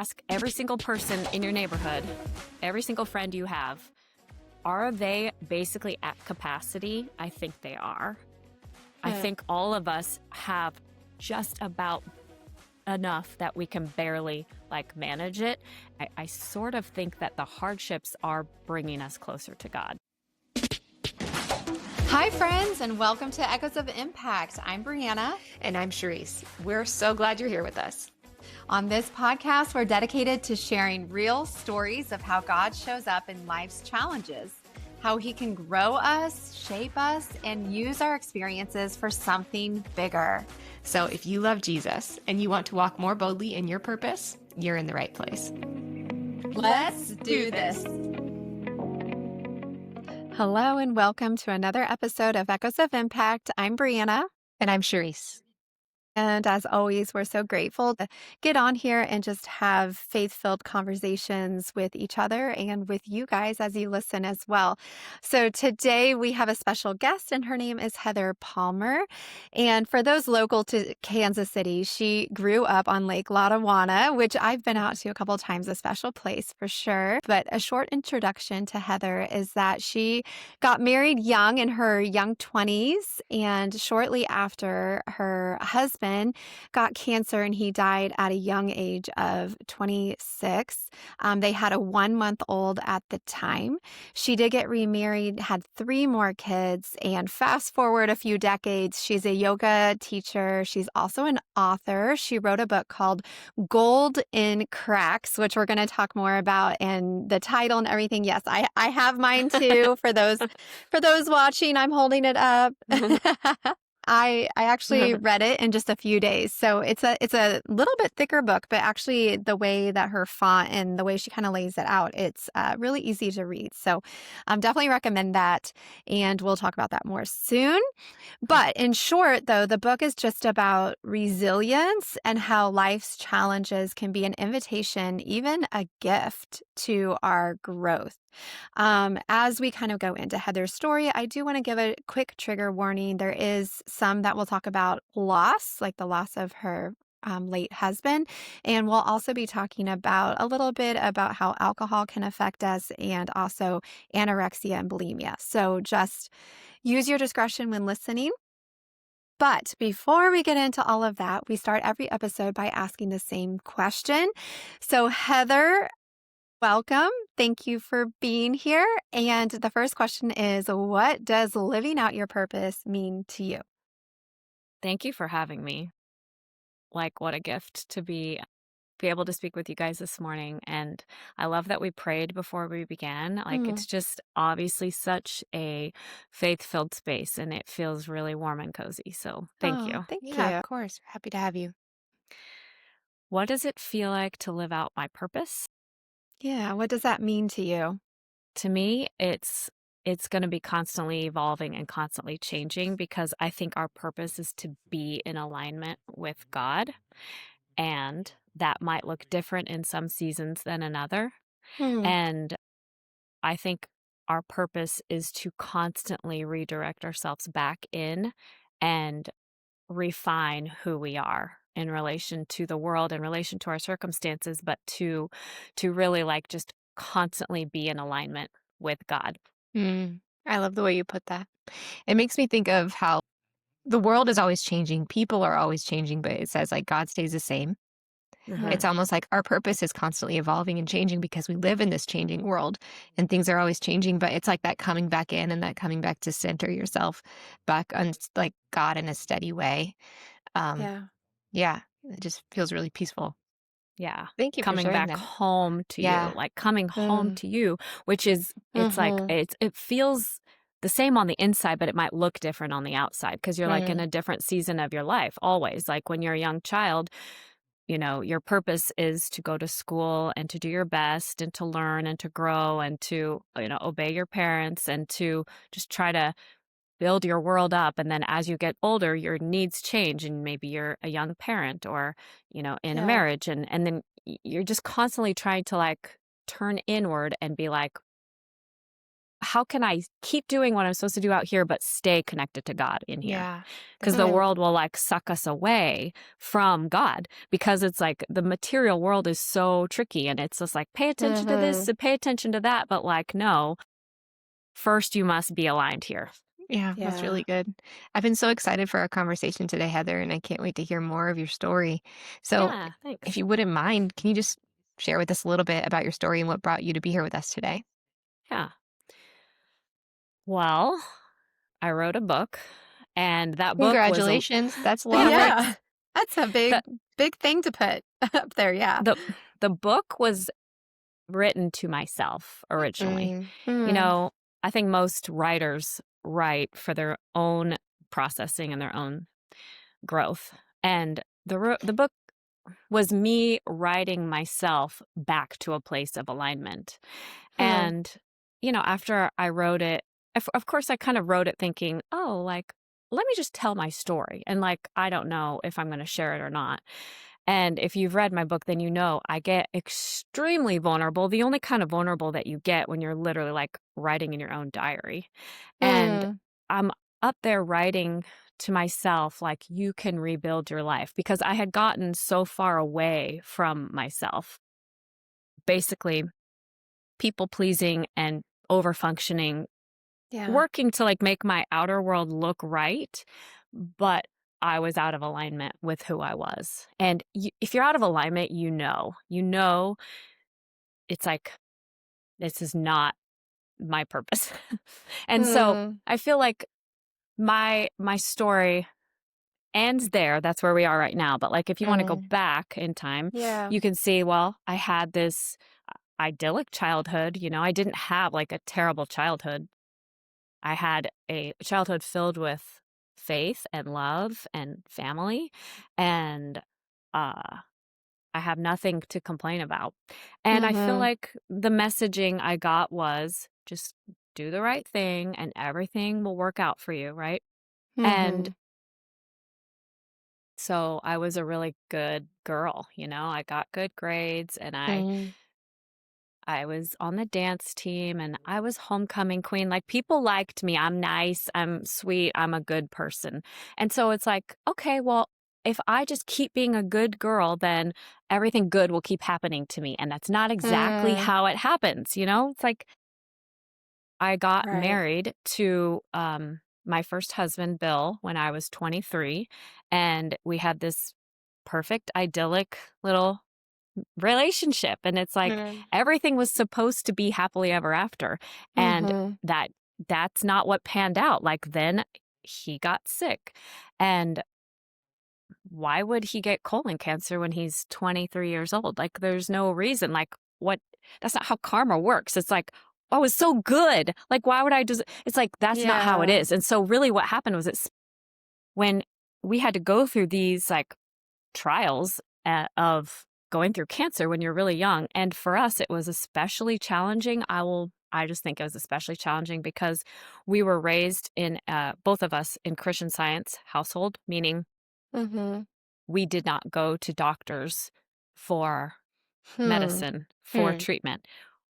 ask every single person in your neighborhood, every single friend you have, are they basically at capacity? I think they are. I think all of us have just about enough that we can barely manage it. I sort of think that the hardships are bringing us closer to God. Hi, friends, and welcome to Echoes of Impact. I'm Briana. And I'm Cherise. We're so glad you're here with us. On this podcast, we're dedicated to sharing real stories of how God shows up in life's challenges, how he can grow us, shape us, and use our experiences for something bigger. So if you love Jesus and you want to walk more boldly in your purpose, you're in the right place. Let's do this. Hello, and welcome to another episode of Echoes of Impact. I'm Briana. And I'm Cherise. And as always, we're so grateful to get on here and just have faith-filled conversations with each other and with you guys as you listen as well. So today we have a special guest, and her name is Heather Palmer. And for those local to Kansas City, she grew up on Lake Lotawana, which I've been out to a couple of times, a special place for sure. But a short introduction to Heather is that she got married young in her young 20s, and shortly after, her husband got cancer and he died at a young age of 26. They had a 1-month-old at the time. She did get remarried, had 3 more kids, and fast forward a few decades, she's a yoga teacher. She's also an author. She wrote a book called Gold in Cracks, which we're going to talk more about, and the title and everything. Yes, I have mine too. For those watching, I'm holding it up. I actually read it in just a few days. So it's a little bit thicker book, but actually the way that her font and the way she kind of lays it out, it's really easy to read. So definitely recommend that. And we'll talk about that more soon. But in short, though, the book is just about resilience and how life's challenges can be an invitation, even a gift to our growth. As we kind of go into Heather's story, I do want to give a quick trigger warning. There is some that we'll talk about loss, like the loss of her late husband. And we'll also be talking about a little bit about how alcohol can affect us and also anorexia and bulimia. So just use your discretion when listening. But before we get into all of that, we start every episode by asking the same question. So Heather, welcome. Thank you for being here. And the first question is, what does living out your purpose mean to you? Thank you for having me. What a gift to be able to speak with you guys this morning. And I love that we prayed before we began. It's just obviously such a faith-filled space, and it feels really warm and cozy. So thank you. Thank you. Of course. Happy to have you. What does it feel like to live out my purpose? Yeah. What does that mean to you? To me, it's going to be constantly evolving and constantly changing, because I think our purpose is to be in alignment with God, and that might look different in some seasons than another. And I think our purpose is to constantly redirect ourselves back in and refine who we are in relation to the world, in relation to our circumstances, but to really just constantly be in alignment with God. I love the way you put that. It makes me think of how the world is always changing. People are always changing, but it says God stays the same. It's almost like our purpose is constantly evolving and changing because we live in this changing world and things are always changing. But it's like that coming back in and that coming back to center yourself back on God in a steady way. Yeah, it just feels really peaceful. Yeah. Thank you for Coming sharing back that. home to Yeah. you, coming home to you, which is, it feels the same on the inside, but it might look different on the outside, because you're in a different season of your life always. When you're a young child, your purpose is to go to school and to do your best and to learn and to grow and to, obey your parents and to just try to build your world up. And then as you get older, your needs change, and maybe you're a young parent or, in a marriage. And then you're just constantly trying to turn inward and be how can I keep doing what I'm supposed to do out here, but stay connected to God in here? Yeah. Because That's the good. world will like suck us away from God, because it's like the material world is so tricky, and it's just like, pay attention to this and pay attention to that. But like, no, first you must be aligned here. Yeah, that's Yeah. really good. I've been so excited for our conversation today, Heather, and I can't wait to hear more of your story. So, Yeah, if thanks. you wouldn't mind, can you just share with us a little bit about your story and what brought you to be here with us today? Yeah. Well, I wrote a book, and that book was Congratulations. That's a lot. Yeah. thanks. That's a The big thing to put up there, yeah. the the book was written to myself originally. Mm, You Mm. know, I think most writers write for their own processing and their own growth. And the book was me writing myself back to a place of alignment. Hmm. And after I wrote it, of course I kind of wrote it thinking, "Oh, like let me just tell my story." And like I don't know if I'm going to share it or not. And if you've read my book, then I get extremely vulnerable, the only kind of vulnerable that you get when you're literally like writing in your own diary. And Mm. I'm up there writing to myself, like, you can rebuild your life, because I had gotten so far away from myself, basically people pleasing and over functioning, Yeah. working to like make my outer world look right. But I was out of alignment with who I was. And if you're out of alignment, it's like, this is not my purpose. And so Hmm. I feel like my story ends there. That's where we are right now. But like, if you want to go Mm. back in time, Yeah. you can see, well, I had this idyllic childhood. I didn't have like a terrible childhood. I had a childhood filled with faith and love and family, and uh, I have nothing to complain about. And I feel Mhm. like the messaging I got was just do the right thing and everything will work out for you, right? And Mhm. so I was a really good girl. I got good grades, and Mm. I was on the dance team, and I was homecoming queen. Like, people liked me. I'm nice, I'm sweet, I'm a good person. And so it's like, okay, well, if I just keep being a good girl, then everything good will keep happening to me. And that's not exactly Mm. how it happens. It's like I got Right. married to my first husband, Bill, when I was 23. And we had this perfect, idyllic little relationship, and it's like Mm. everything was supposed to be happily ever after, and Mhm. that's not what panned out. Like, then he got sick, and why would he get colon cancer when he's 23 years old? Like, there's no reason. Like, what? That's not how karma works. It's like, oh, it's so good, like, why would I just, it's like, that's not how it Yeah. is. And so really what happened was, it's when we had to go through these like trials of going through cancer when you're really young. And for us, it was especially challenging. I just think it was especially challenging because we were raised in, both of us, in Christian Science household, meaning Mhm. we did not go to doctors for Hmm. medicine, for mm, treatment.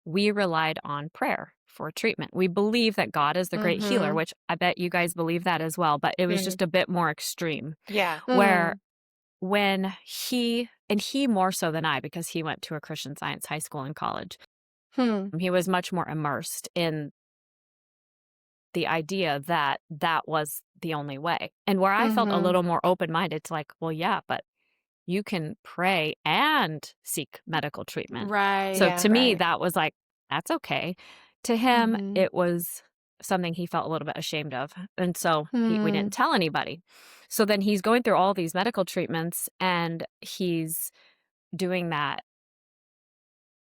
We relied on prayer for treatment. We believe that God is the great healer, Mhm. which I bet you guys believe that as well, but it was mm. just a bit more extreme, Yeah. where Mm. when he more so than I, because he went to a Christian Science high school and college, Hmm. he was much more immersed in the idea that that was the only way. And where I felt a Mhm. little more open-minded to like, well, yeah, but you can pray and seek medical treatment. So Right. Yeah. to me, Right. that was like, that's okay. To him, Mhm. it was something he felt a little bit ashamed of. And so we didn't Hmm. tell anybody. So then he's going through all these medical treatments, and he's doing that.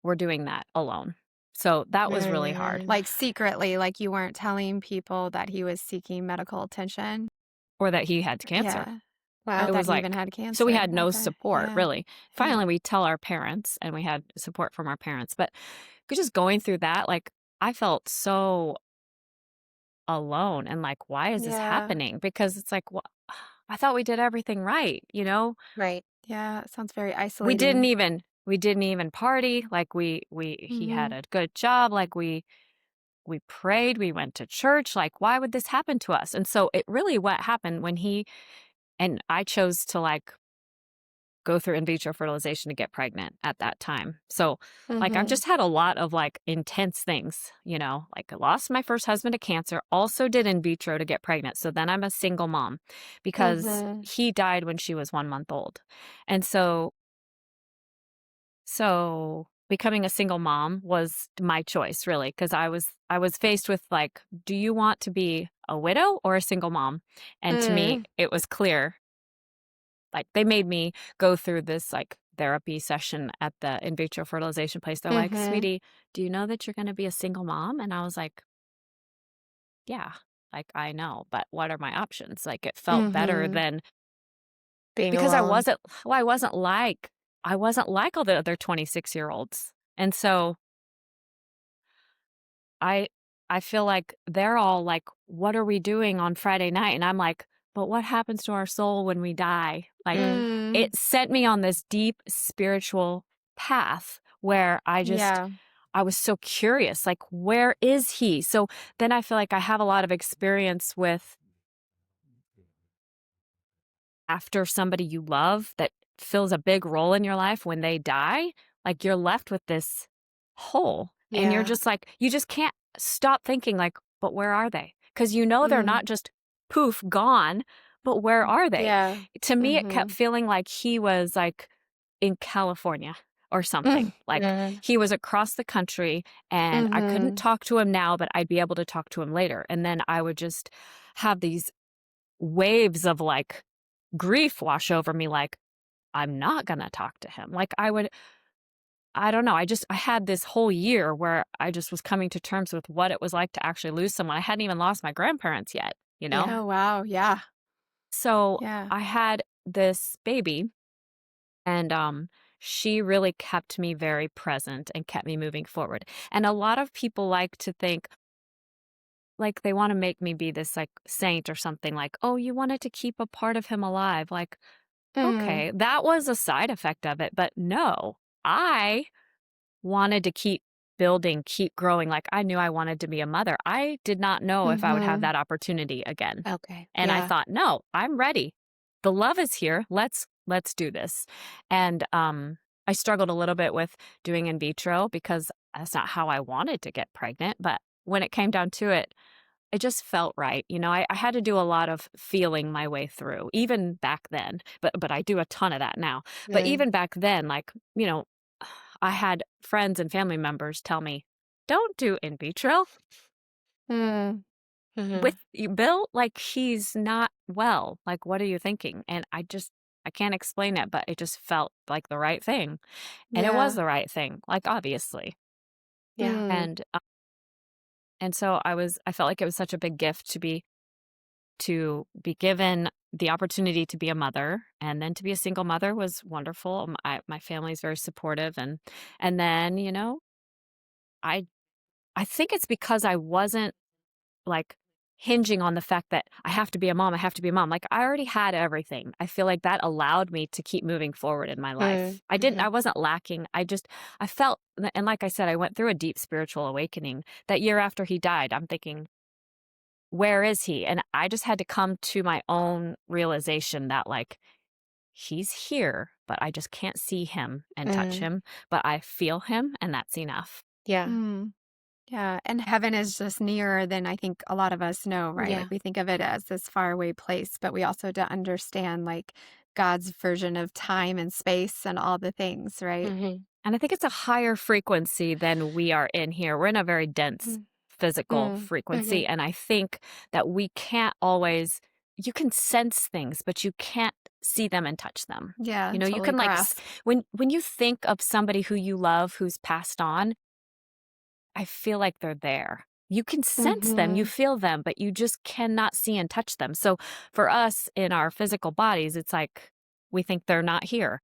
We're doing that alone. So that was really hard. Mm. Like, secretly, like, you weren't telling people that he was seeking medical attention? Or that he had cancer. Yeah. Or It Wow. that was he even like, had so we cancer. had no Okay. support, Yeah. really. Yeah. Finally, we tell our parents, and we had support from our parents. But just going through that, like, I felt so alone, and like, why is this Yeah. happening? Because it's like, well, I thought we did everything right, you know? Right. Yeah. It sounds very We didn't isolating. even we didn't even party. Like, he had Mhm. a good job. Like, we prayed, we went to church, like, why would this happen to us? And so it really what happened when and I chose to like go through in vitro fertilization to get pregnant at that time. So like I've Mhm. just had a lot of like intense things, like I lost my first husband to cancer, also did in vitro to get pregnant. So then I'm a single mom because Mhm. he died when she was 1 month old. And so becoming a single mom was my choice really because I was faced with like, do you want to be a widow or a single mom? And to me, Mm. it was clear. Like they made me go through this like therapy session at the in vitro fertilization place. They're like, Mhm. "Sweetie, do you know that you're going to be a single mom?" And I was like, "Yeah, like I know, but what are my options?" Like it felt better Mhm. than Being because I alone. wasn't well, I wasn't like all the other 26-year-olds. And so I I feel like they're all like, "What are we doing on Friday night?" And I'm like, "But what happens to our soul when we die?" Like Mm. Mm. it sent me on this deep spiritual path where Yeah. I was so curious, like, where is he? So then I feel like I have a lot of experience with after somebody you love that fills a big role in your life when they die, like you're left with this hole and you're Yeah. just like, you just can't stop thinking like, but where are they? Because they're Mm. not just poof gone, but where are they? Yeah. To me, it kept Mhm. feeling like he was like in California or Mm. something. Like Mm. he was across the country and I couldn't Mhm. talk to him now, but I'd be able to talk to him later. And then I would just have these waves of like grief wash over me like I'm not going to talk to him. Like I don't know. I had this whole year where I just was coming to terms with what it was like to actually lose someone. I hadn't even lost my grandparents yet. Yeah. Oh, wow. Yeah. So Yeah. I had this baby and she really kept me very present and kept me moving forward. And a lot of people like to think like they want to make me be this like saint or something like, "Oh, you wanted to keep a part of him alive." Like, Mm. okay, that was a side effect of it, but no. I wanted to keep building, keep growing. Like I knew I wanted to be a mother. I did not know if I would have Mhm. that opportunity again. Okay. And I Yeah. thought, "No, I'm ready. The love is here. Let's do this." And I struggled a little bit with doing in vitro because that's not how I wanted to get pregnant, but when it came down to it, it just felt right. I had to do a lot of feeling my way through, even back then, but I do a ton of that now. But Mm. even back then, like, I had friends and family members tell me, "Don't do in vitro Mm. Mhm. with Bill. Like, he's not well. Like, what are you thinking?" And I can't explain it, but it just felt like the right thing. And it was Yeah. the right thing, like, obviously. Yeah. Mm. And so I felt like it was such a big gift to be given the opportunity to be a mother and then to be a single mother was wonderful. My family is very supportive and then, I I think it's because I wasn't like hinging on the fact that I have to be a mom, I have to be a mom. Like I already had everything. I feel like that allowed me to keep moving forward in my Mm. life. I Mhm. wasn't lacking. I felt and like I said, I went through a deep spiritual awakening. That year after he died, I'm thinking, where is he? And I just had to come to my own realization that like he's here, but I just can't see him and touch Mm. him, but I feel him and that's enough. Yeah. Mm. Yeah, and heaven is just nearer than I think a lot of us know, right? Yeah. Like we think of it as this faraway place, but we also don't understand like God's version of time and space and all the things, right? Mhm. And I think it's a higher frequency than we are in here. We're in a very dense Mm. physical Mm. frequency. Mhm. And I think that we can't always, you can sense things, but you can't see them and touch them. Yeah, You totally can like, grasp. when you think of somebody who you love who's passed on, I feel like they're there. You can sense them, you Mhm. feel them, but you just cannot see and touch them. So for us in our physical bodies, it's like we think they're not here.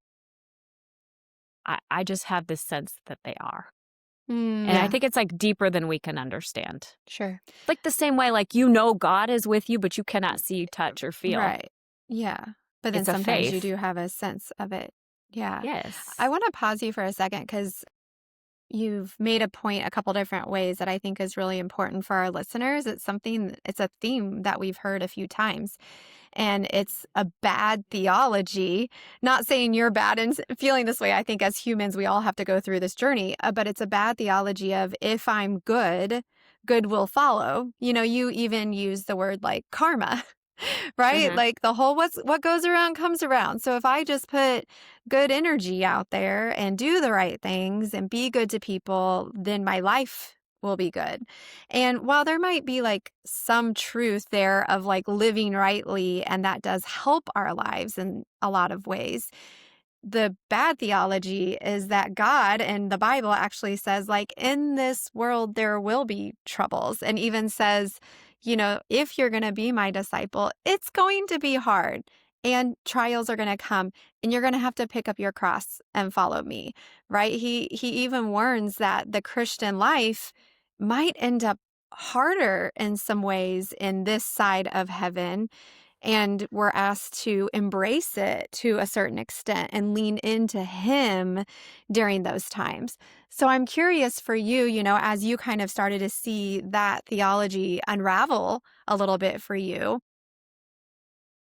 I just have this sense that they are. And I Mm. Yeah. think it's like deeper than we can understand. Sure. Like the same way, like, God is with you, but you cannot see, touch, or feel. Right. Yeah. But then It's a sometimes you faith. do have a sense of it. Yeah. I Yes. want to pause you for a second because you've made a point a couple different ways that I think is really important for our listeners. It's a theme that we've heard a few times. And it's a bad theology. Not saying you're bad in feeling this way. I think as humans, we all have to go through this journey. But it's a bad theology of if I'm good, good will follow. You even use the word like karma, right? Mhm. Like the whole what goes around comes around. So if I just put good energy out there and do the right things and be good to people, then my life will be good. And while there might be like some truth there of like living rightly, and that does help our lives in a lot of ways, the bad theology is that God and the Bible actually says, like, in this world, there will be troubles, and even says, if you're going to be my disciple, it's going to be hard and trials are going to come and you're going to have to pick up your cross and follow me, right? He even warns that the Christian life might end up harder in some ways in this side of heaven, and we're asked to embrace it to a certain extent and lean into him during those times. So I'm curious for you, as you kind of started to see that theology unravel a little bit for you,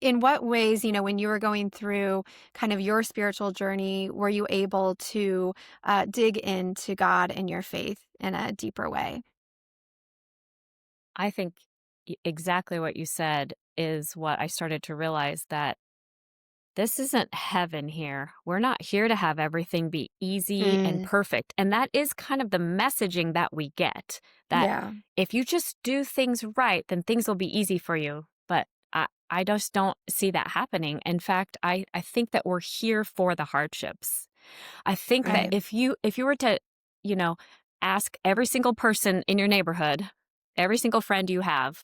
in what ways, when you were going through kind of your spiritual journey, were you able to dig into God and your faith in a deeper way? I think exactly what you said is what I started to realize, that this isn't heaven here. We're not here to have everything be easy and Mm, perfect. And that is kind of the messaging that we get, that yeah. if you just do things right, then things will be easy for you. But I just don't see that happening. In fact, I think that we're here for the hardships. I think that Right. if you were to, you know, ask every single person in your neighborhood, every single friend you have,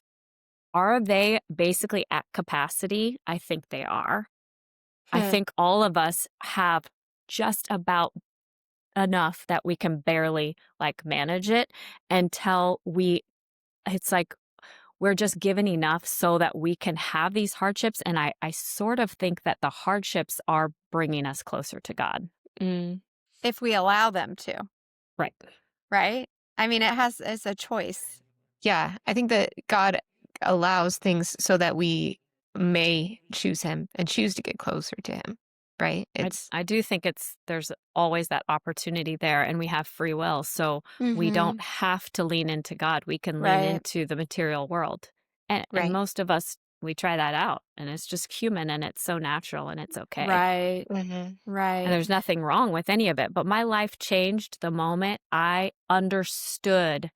are they basically at capacity? I think they are. I Hmm. think all of us have just about enough that we can barely like manage it until it's like we're just given enough so that we can have these hardships. And I sort of think that the hardships are bringing us closer to God. Mm. If we allow them to, Right. right? I mean, it's a choice. Yeah, I think that God allows things so that we may choose him and choose to get closer to him, right? I do think there's always that opportunity there, and we have free will. So we Mm-hmm. don't have to lean into God. We can lean Right. into the material world. And right. most of us, we try that out, and it's just human, and it's so natural, and it's okay. Right. Hmm. And Right. there's nothing wrong with any of it. But my life changed the moment I understood,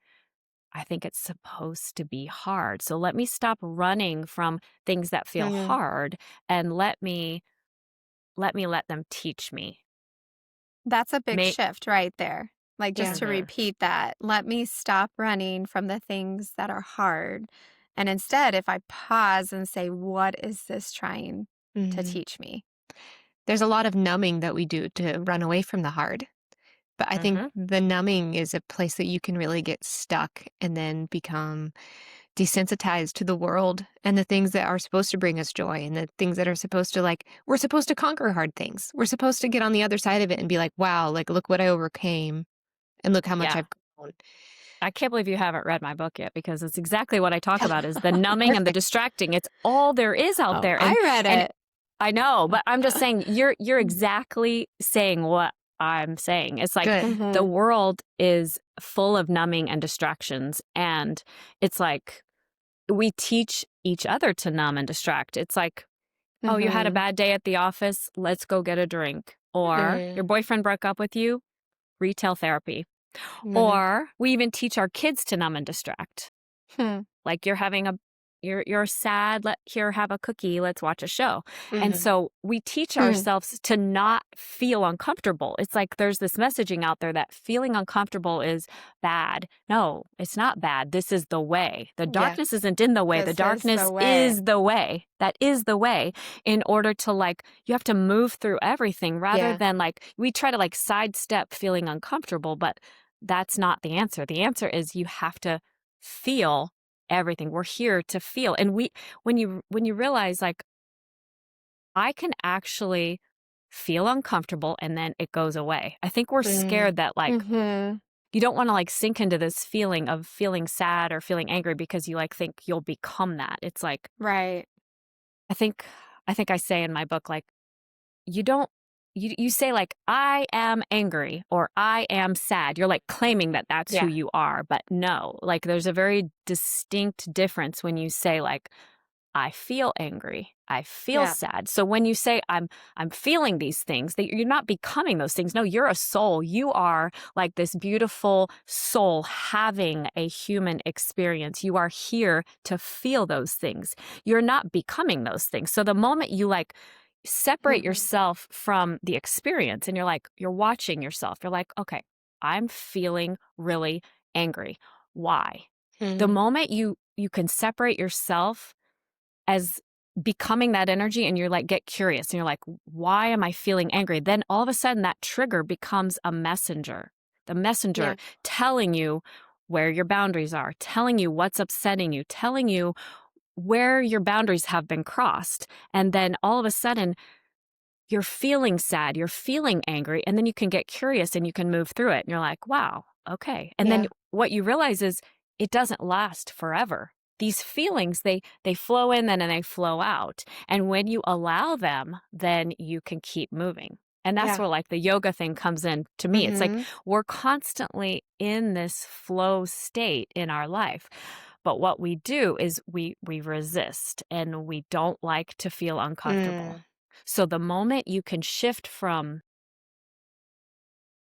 I think it's supposed to be hard. So let me stop running from things that feel Hmm. hard, and let them teach me. That's a big May shift right there. Like, just Yeah. to Mhm. repeat that, let me stop running from the things that are hard. And instead, if I pause and say, what is this trying to Hmm. teach me? There's a lot of numbing that we do to run away from the hard. But I think Mhm. the numbing is a place that you can really get stuck and then become desensitized to the world and the things that are supposed to bring us joy and the things that are supposed to, like, we're supposed to conquer hard things. We're supposed to get on the other side of it and be like, wow, like, look what I overcame and look how much Yeah. I've grown. I can't believe you haven't read my book yet, because it's exactly what I talk about, is the numbing and the Perfect. distracting. It's all there is out Oh, there. I read And it. I know, but I'm just saying you're exactly saying what I'm saying. It's like Good. the Mm-hmm. world is full of numbing and distractions, and it's like we teach each other to numb and distract. It's like, "Oh, you had a Mm-hmm. bad day at the office, let's go get a drink." Or your Mm. boyfriend broke up with you, retail therapy. Hmm. Or we even teach our kids to numb and distract. Hmm. Like you're sad, here, have a cookie, let's watch a show. And Hmm. so we teach Hmm. ourselves to not feel uncomfortable. It's like there's this messaging out there that feeling uncomfortable is bad. No, it's not bad. This is the way. The Yeah. darkness isn't in the way. The This is the darkness way. is the way. That is the way, in order to, like, you have to move through everything, rather Yeah. than like we try to like sidestep feeling uncomfortable, but that's not the answer. The answer is you have to feel everything. We're here to feel. And when you realize, like, I can actually feel uncomfortable, and then it goes away. I think we're Mm. scared that, like, Mhm. you don't wanna, like, sink into this feeling of feeling sad or feeling angry because you, like, think you'll become that. It's like, Right. I think I say in my book, like, you don't you say, like, "I am angry," or "I am sad." You're, like, claiming that that's who Yeah. you are, but no. Like, there's a very distinct difference when you say, like, I feel angry. I feel Yeah. sad. So when you say I'm feeling these things, that you're not becoming those things. No, you're a soul. You are like this beautiful soul having a human experience. You are here to feel those things. You're not becoming those things. So the moment you like separate Mhm. yourself from the experience and you're watching yourself, you're like, okay, I'm feeling really angry. Why? The Mhm. moment you can separate yourself as becoming that energy and you're like get curious and you're like, why am I feeling angry? Then all of a sudden that trigger becomes a messenger. The messenger Yeah. telling you where your boundaries are, telling you what's upsetting you, telling you where your boundaries have been crossed. And then all of a sudden you're feeling sad, you're feeling angry, and then you can get curious and you can move through it. And you're like, wow, okay. And then Yeah. what you realize is it doesn't last forever. These feelings, they flow in and then they flow out. And when you allow them, then you can keep moving. And that's Yeah. where like the yoga thing comes in to me. It's like Mhm. we're constantly in this flow state in our life. But what we do is we resist and we don't like to feel uncomfortable. Mm. So the moment you can shift from,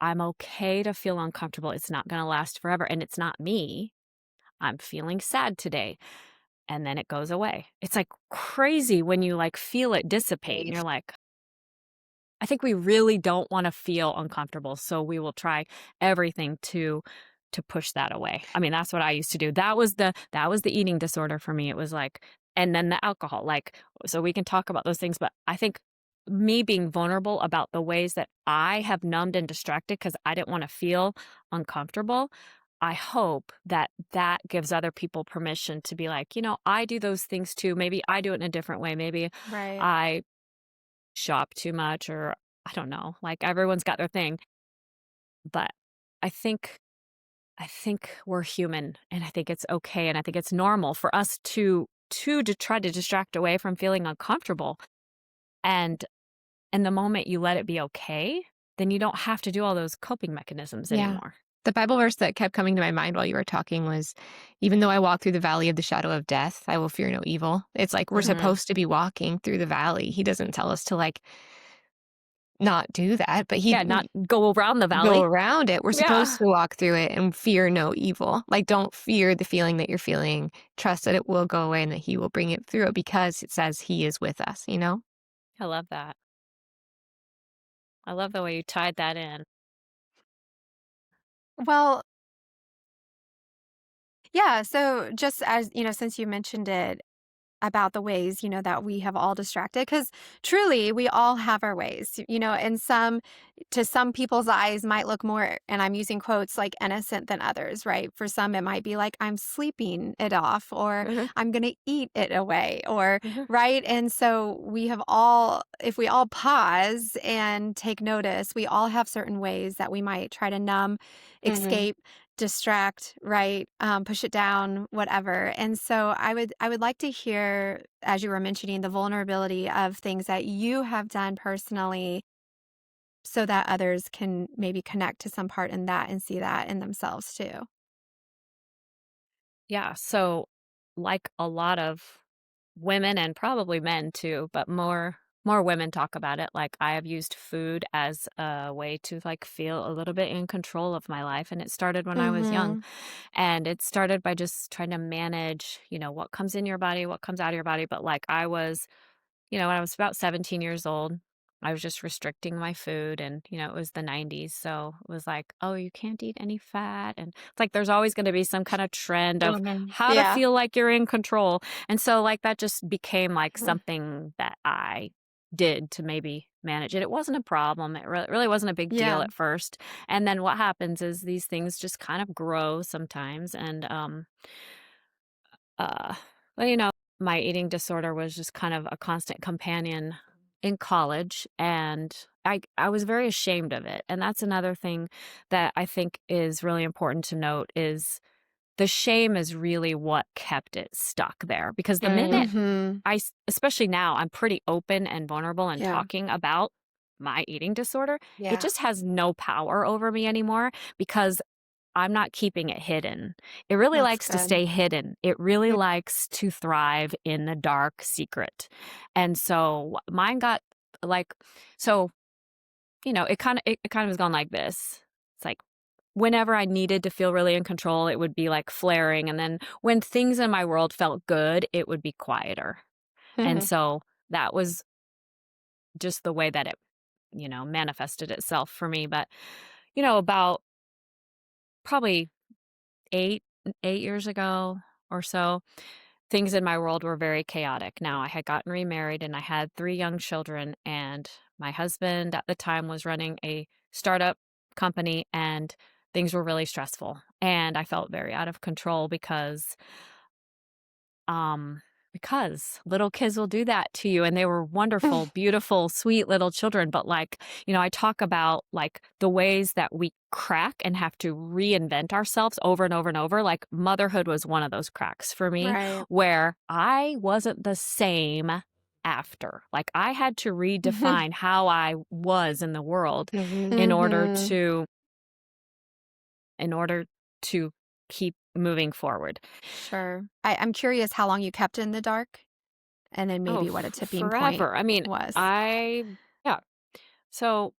I'm okay to feel uncomfortable, it's not going to last forever, and it's not me, I'm feeling sad today, and then it goes away. It's like crazy when you like feel it dissipate and Relief. you're like, I think we really don't want to feel uncomfortable, so we will try everything to push that away. I mean, that's what I used to do. That was the eating disorder for me. It was like, and then the alcohol, like, so we can talk about those things, but I think me being vulnerable about the ways that I have numbed and distracted because I didn't want to feel uncomfortable. I hope that that gives other people permission to be like, I do those things too. Maybe I do it in a different way. Maybe Right. I shop too much or I don't know, like everyone's got their thing, but I think I think we're human and I think it's okay and I think it's normal for us to try to distract away from feeling uncomfortable. And in the moment you let it be okay, then you don't have to do all those coping mechanisms Yeah. anymore. The Bible verse that kept coming to my mind while you were talking was, even though I walk through the valley of the shadow of death, I will fear no evil. It's like we're Mhm. supposed to be walking through the valley. He doesn't tell us to like not do that, but Yeah, not go around the go valley. around it. We're supposed Yeah. to walk through it and fear no evil. Like, don't fear the feeling that you're feeling. Trust that it will go away and that he will bring it through because it says he is with us, you know? I love that. I love the way you tied that in. Well, yeah, so just as, since you mentioned it, about the ways, that we have all distracted because truly we all have our ways, and some to some people's eyes might look more, and I'm using quotes, like innocent than others, right? For some it might be like I'm sleeping it off or Mhm. I'm going to eat it away or Mhm. right. And so we have all, if we all pause and take notice, we all have certain ways that we might try to numb, Mhm. escape, distract, right? Push it down, whatever. And so I would like to hear, as you were mentioning, the vulnerability of things that you have done personally so that others can maybe connect to some part in that and see that in themselves too. Yeah, so like a lot of women and probably men too, but more women talk about it. Like I have used food as a way to like feel a little bit in control of my life. And it started when I was young. Mhm. And it started by just trying to manage, what comes in your body, what comes out of your body. But like I was when I was about 17 years old, I was just restricting my food and, it was the 90s. So it was like, oh, you can't eat any fat. And it's like there's always going to be some kind of trend of Mhm. how to Yeah. feel like you're in control. And so, like, that just became like Mhm. something that I did to maybe manage it. It wasn't a problem. It really wasn't a big deal Yeah. at first. And then what happens is these things just kind of grow sometimes. And, uh, well, my eating disorder was just kind of a constant companion in college, and I was very ashamed of it. And that's another thing that I think is really important to note is the shame is really what kept it stuck there. Because the minute Mhm. especially now, I'm pretty open and vulnerable and Yeah. talking about my eating disorder, it Yeah. just has no power over me anymore because I'm not keeping it hidden. It really That's likes to good. stay hidden. It really Yeah. likes to thrive in the dark secret. And so mine got like, so, it kind of has gone like this. It's like whenever I needed to feel really in control, it would be like flaring. And then when things in my world felt good, it would be quieter. And so that was just the way that it, manifested itself for me. But, about probably 8 years ago or so, things in my world were very chaotic. Now, I had gotten remarried and I had 3 young children, and my husband at the time was running a startup company, and things were really stressful. And I felt very out of control because little kids will do that to you, and they were wonderful, beautiful, sweet little children, but, like, I talk about, like, the ways that we crack and have to reinvent ourselves over and over and over, like, motherhood was one of those cracks for me, Right. where I wasn't the same after. Like, I had to redefine how I was in the world Mhm. in order Mhm. to in order to keep moving forward. Sure. I'm curious how long you kept in the dark, and then Oh, maybe what a tipping point forever. I mean, was. I yeah. So,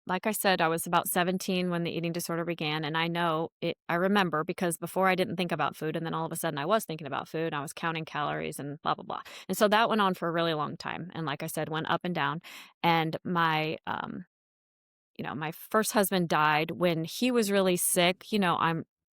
like I said, I was about 17 when the eating disorder began, and I remember because before I didn't think about food, and then all of a sudden I was thinking about food. I was counting calories and blah blah blah. And so that went on for a really long time. And like I said, went up and down. And my first husband died when he was really sick.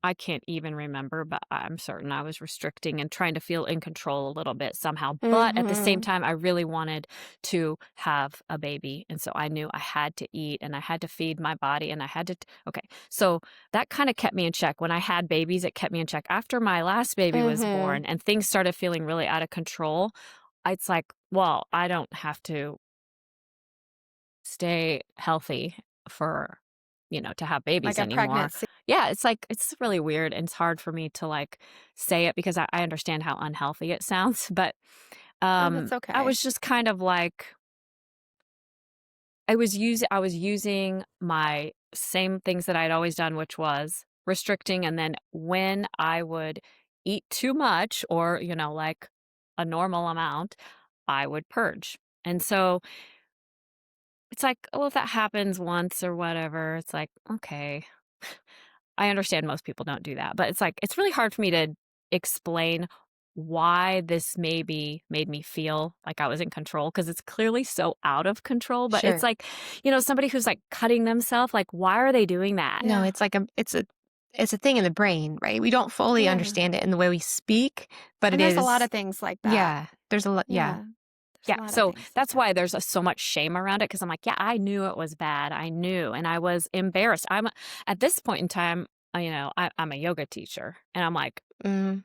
I can't even remember, but I'm certain I was restricting and trying to feel in control a little bit somehow. But at the same Mhm. time, I really wanted to have a baby. And so I knew I had to eat and I had to feed my body and I had to. Okay. So that kind of kept me in check. When I had babies, it kept me in check. After my last baby was Mhm. born and things started feeling really out of control, it's like, well, I don't have to stay healthy for, to have Like babies a anymore. pregnancy. Yeah, it's like it's really weird and it's hard for me to like say it because I understand how unhealthy it sounds, but Oh, that's I okay. was just kind of like I was using my same things that I'd always done, which was restricting, and then when I would eat too much or, like a normal amount, I would purge. And so it's like, oh, if that happens once or whatever, it's like, okay. I understand most people don't do that, but it's like, it's really hard for me to explain why this maybe made me feel like I was in control because it's clearly so out of control. But it's Sure. like, somebody who's like cutting themselves, like, why are they doing that? No, Yeah. it's like it's a thing in the brain, right? We don't fully Yeah. understand it in the way we speak, but And it there's a lot is of things like that. yeah, there's a lot yeah. Yeah. There's Yeah. a lot of So things like that's that. why there's so much shame around it because I'm like, yeah, I knew it was bad. I knew. And I was embarrassed. At this point in time, I'm a yoga teacher. And I'm like, Mm,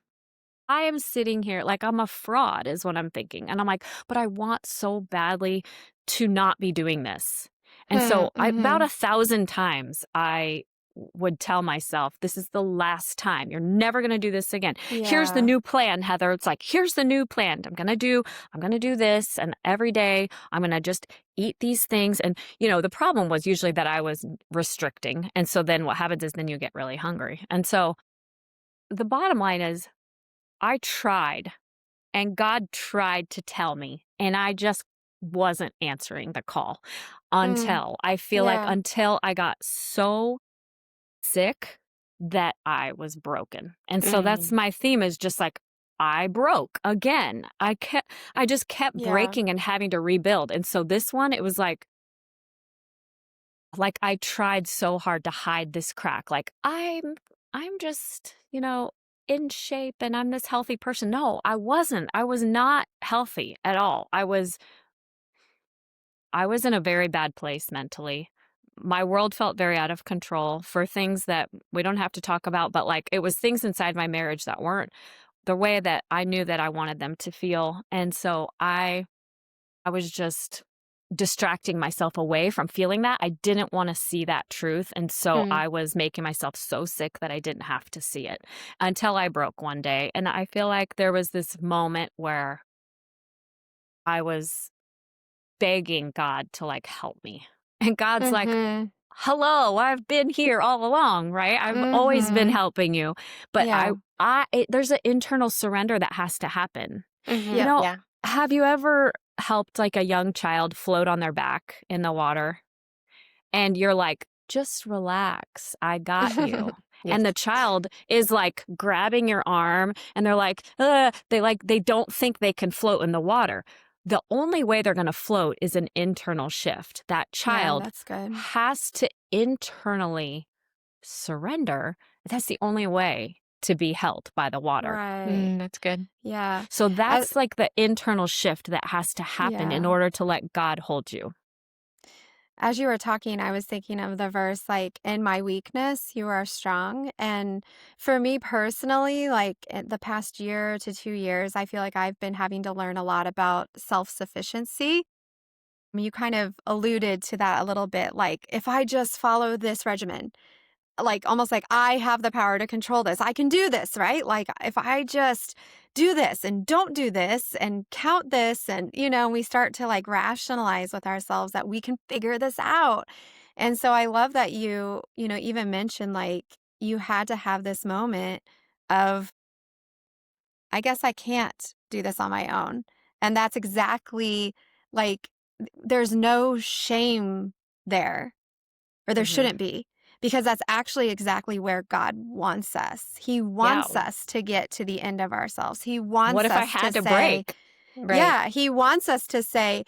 I am sitting here like I'm a fraud, is what I'm thinking. And I'm like, but I want so badly to not be doing this. And so about Mhm. 1,000 times I would tell myself, this is the last time. You're never going to do this again. Here's the Yeah. new plan, Heather. It's like, here's the new plan. I'm going to do this. And every day I'm going to just eat these things. And, the problem was usually that I was restricting. And so then what happens is then you get really hungry. And so the bottom line is, I tried, and God tried to tell me, and I just wasn't answering the call Mm. Yeah. until I got so sick that I was broken. And so that's mm. my theme is just like I broke again. I just kept Yeah. breaking and having to rebuild. And so this one it was like I tried so hard to hide this crack. Like I'm just, in shape and I'm this healthy person. No, I wasn't. I was not healthy at all. I was in a very bad place mentally. My world felt very out of control for things that we don't have to talk about, but like it was things inside my marriage that weren't the way that I knew that I wanted them to feel. And so I was just distracting myself away from feeling that. I didn't want to see that truth. And so Mm. I was making myself so sick that I didn't have to see it until I broke one day. And I feel like there was this moment where I was begging God to like help me. And God's like, Mm-hmm. hello, I've been here all along, right? I've always been Mm-hmm. helping you. But Yeah. there's an internal surrender that has to happen. Mm-hmm. You know, Yeah. have you ever helped like a young child float on their back in the water? And you're like, just relax, I got you. Yes. And the child is like grabbing your arm and they're like, they don't think they can float in the water. The only way they're going to float is an internal shift. That Yeah, child that's good. has to internally surrender. That's the only way to be held by the water. Right. That's good. Yeah. So As, that's like the internal shift that has to happen in yeah. order to let God hold you. As you were talking, I was thinking of the verse, like, in my weakness, you are strong. And for me personally, like in the past year to 2 years, I feel like I've been having to learn a lot about self-sufficiency. You kind of alluded to that a little bit. Like, if I just follow this regimen, like almost like I have the power to control this. I can do this, right? Like if I just do this and don't do this and count this and we start to like rationalize with ourselves that we can figure this out. And so I love that you even mentioned like you had to have this moment of I guess I can't do this on my own. And that's exactly like there's no shame there or there Hmm. shouldn't be, because that's actually exactly where God wants us. He Yeah. wants us to get to the end of ourselves. He What wants if I us to had to say, break? Right. yeah, He wants us to say,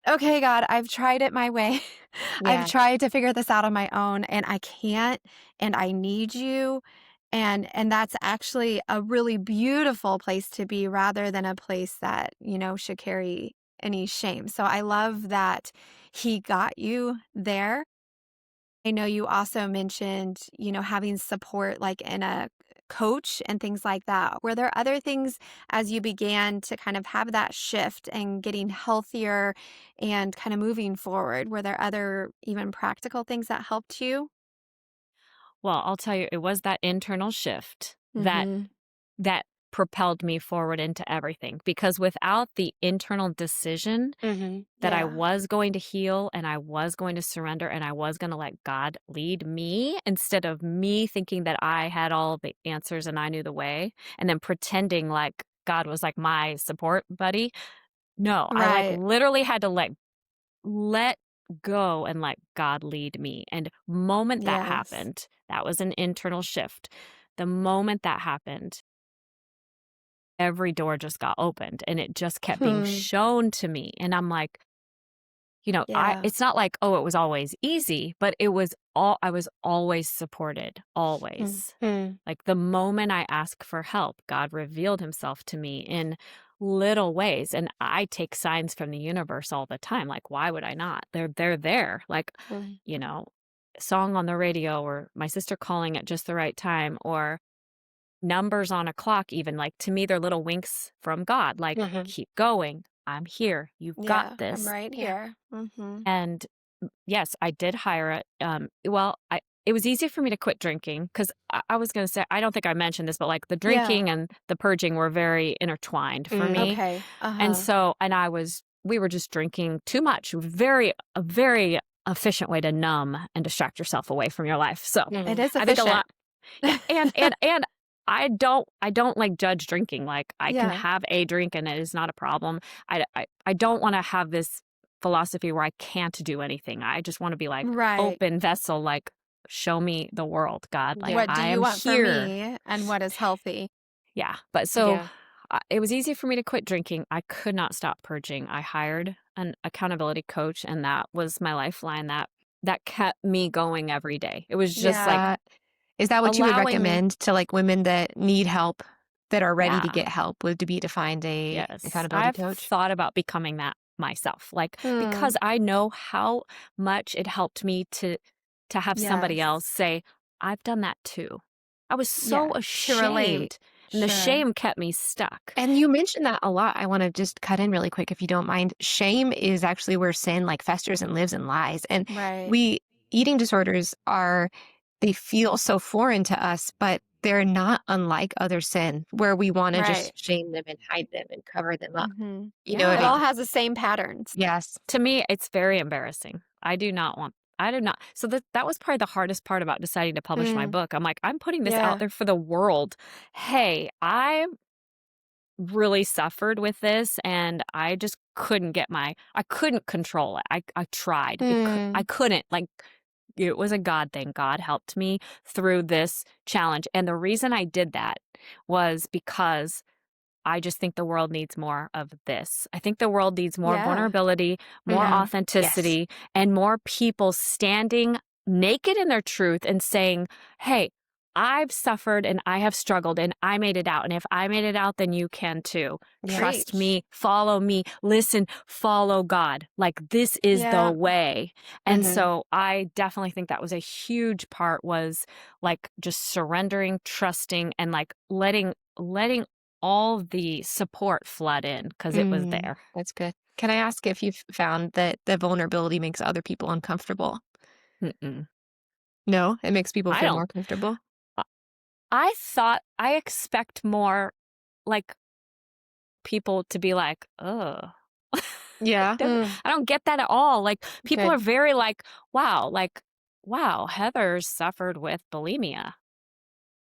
okay, God, I've tried it my way. I've Yeah. tried to figure this out on my own and I can't, and I need you. And that's actually a really beautiful place to be rather than a place that, should carry any shame. So I love that He got you there. I know you also mentioned, having support like in a coach and things like that. Were there other things as you began to kind of have that shift and getting healthier and kind of moving forward? Were there other even practical things that helped you? Well, I'll tell you, it was that internal shift that Mm-hmm. that propelled me forward into everything. Because without the internal decision Mm-hmm. that I Yeah. was going to heal and I was going to surrender and I was going to let God lead me instead of me thinking that I had all the answers and I knew the way and then pretending like God was like my support buddy. No, I like Right. literally had to let go and let God lead me. And moment that Yes. happened, that was an internal shift. The moment that happened, every door just got opened and it just kept being Hmm. shown to me. And I'm like, Yeah. it's not like, oh, it was always easy, but I was always supported, always. Mm-hmm. Like the moment I asked for help, God revealed himself to me in little ways. And I take signs from the universe all the time. Like, why would I not? They're there. Like, you know, song on the radio or my sister calling at just the right time or numbers on a clock, even like to me, they're little winks from God. Like, Mm-hmm. keep going. I'm here. You've got Yeah. I'm this. right Yeah. here. Mm-hmm. And yes, I did hire it. It was easy for me to quit drinking because I was going to say, I don't think I mentioned this, but like the Yeah. drinking and the purging were very intertwined for Mm. me. Okay. And Uh-huh. so, we were just drinking too much, a very efficient way to numb and distract yourself away from your life. So It Mm-hmm. is I think a efficient. lot, yeah. And I don't like judge drinking. Like I can Yeah. have a drink and it is not a problem. I don't want to have this philosophy where I can't do anything. I just want to be like Right. open vessel, like show me the world, God. Like Yeah. What do I you am want for here. me and what is healthy? Yeah. But so Yeah. it was easy for me to quit drinking. I could not stop purging. I hired an accountability coach and that was my lifeline that kept me going every day. It was just like Yeah. Is that what you would allowing me. recommend to like women that need help, that are ready to Yeah. get help, would to be to find a Yes. accountability I've coach? thought about becoming that myself. Like Hmm. because I know how much it helped me to have somebody Yes. else say, "I've done that too." I was Yeah. so To relate. ashamed. And the Sure. shame kept me stuck. And you mentioned that a lot. I want to just cut in really quick, if you don't mind. Shame is actually where sin like festers and lives and lies. And Right. eating disorders they feel so foreign to us, but they're not unlike other sin where we want to Right. just shame them and hide them and cover them up. Mhm. You know Yeah. what It I all mean? has the same patterns. Yes. To me, it's very embarrassing. I do not. So that was probably the hardest part about deciding to publish my Mm. book. I'm like, I'm putting this out Yeah. there for the world. Hey, I really suffered with this and I just I couldn't control it. I tried. I Mm. couldn't. Like, it was a God thing. God helped me through this challenge. And the reason I did that was because I just think the world needs more of this. I think the world needs more Yeah. vulnerability, more Mhm. Yes. authenticity, and more people standing naked in their truth and saying, hey, I've suffered and I have struggled and I made it out. And if I made it out, then you can too. Trust Preach. me, follow me, listen, follow God. Like, this is the Yeah. way. And Mhm. so I definitely think that was a huge part, was like just surrendering, trusting, and like letting all the support flood in because it was there. That's good. Can I ask if you've found that the vulnerability makes other people uncomfortable? Mm-mm. No, it makes people I feel don't. more comfortable. I I expect more like people to be like, oh, Yeah. I don't get that at all. Like, people Good. are very like, wow, Heather's suffered with bulimia.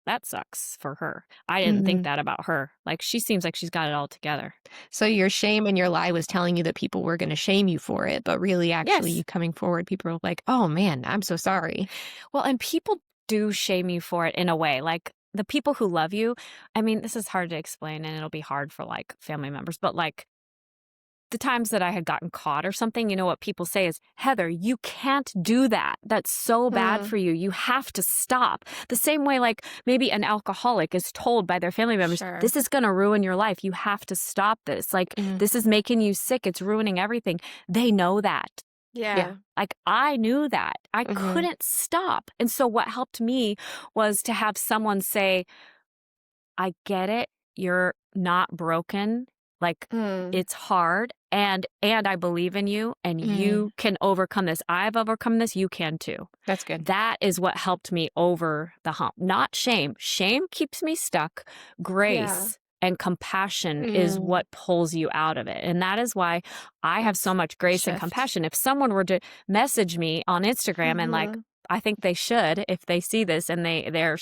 That sucks for her. I didn't think Mhm. that about her. Like, she seems like she's got it all together. So your shame and your lie was telling you that people were going to shame you for it, but really, actually, Yes. you coming forward, people are like, "Oh man, I'm so sorry." Well, and people do shame you for it in a way. Like, the people who love you, I mean, this is hard to explain and it'll be hard for like family members, but like the times that I had gotten caught or something, you know what people say is, Heather, you can't do that. That's so bad for you. You have to stop. The same way, like maybe an alcoholic is told by their family members, Sure. this is going to ruin your life. You have to stop this. Like, Mhm. this is making you sick. It's ruining everything. They know that. Yeah. Like, I knew that. I Mhm. couldn't stop. And so what helped me was to have someone say, I get it. You're not broken. Like, Mm. it's hard, and I believe in you, and you can overcome this. I've overcome this. You can too. That's good. That is what helped me over the hump, not shame. Shame keeps me stuck. Yeah. Grace and compassion is what pulls you out of it. And that is why I have so That's much grace and shift. compassion. If someone were to message me on Instagram and like, Mhm. I think they should, if they see this and they're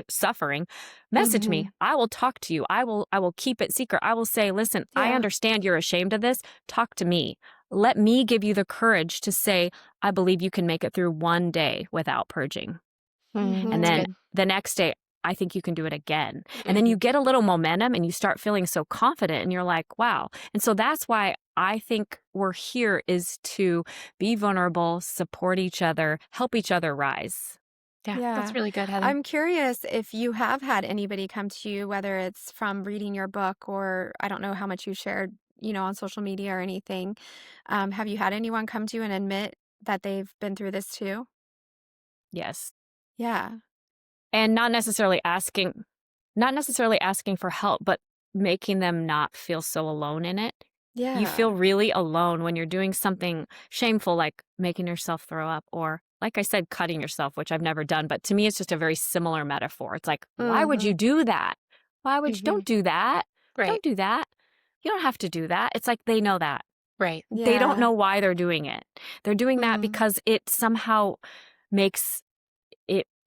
suffering, message me. I will talk to you. I will keep it secret. I will say, listen, I Yeah. understand you're ashamed of this. Talk to me. Let me give you the courage to say, I believe you can make it through one day without purging. And That's Mhm. then good. the next day, I think you can do it again. And then you get a little momentum and you start feeling so confident and you're like, wow. And so that's why I think we're here, is to be vulnerable, support each other, help each other rise. Yeah, that's Yeah. really good, Heather. I'm curious if you have had anybody come to you, whether it's from reading your book or I don't know how much you shared, on social media or anything. Have you had anyone come to you and admit that they've been through this too? Yes. Yeah. And not necessarily asking for help, but making them not feel so alone in it. You feel Yeah. really alone when you're doing something shameful, like making yourself throw up, or like I said, cutting yourself, which I've never done. But to me, it's just a very similar metaphor. It's like, why would you Mhm. do that? Why would you? Don't do that. Right. Don't do that. You don't have to do that. It's like they know that. Right. They don't Yeah. know why they're doing it. They're doing that Mm. because it somehow makes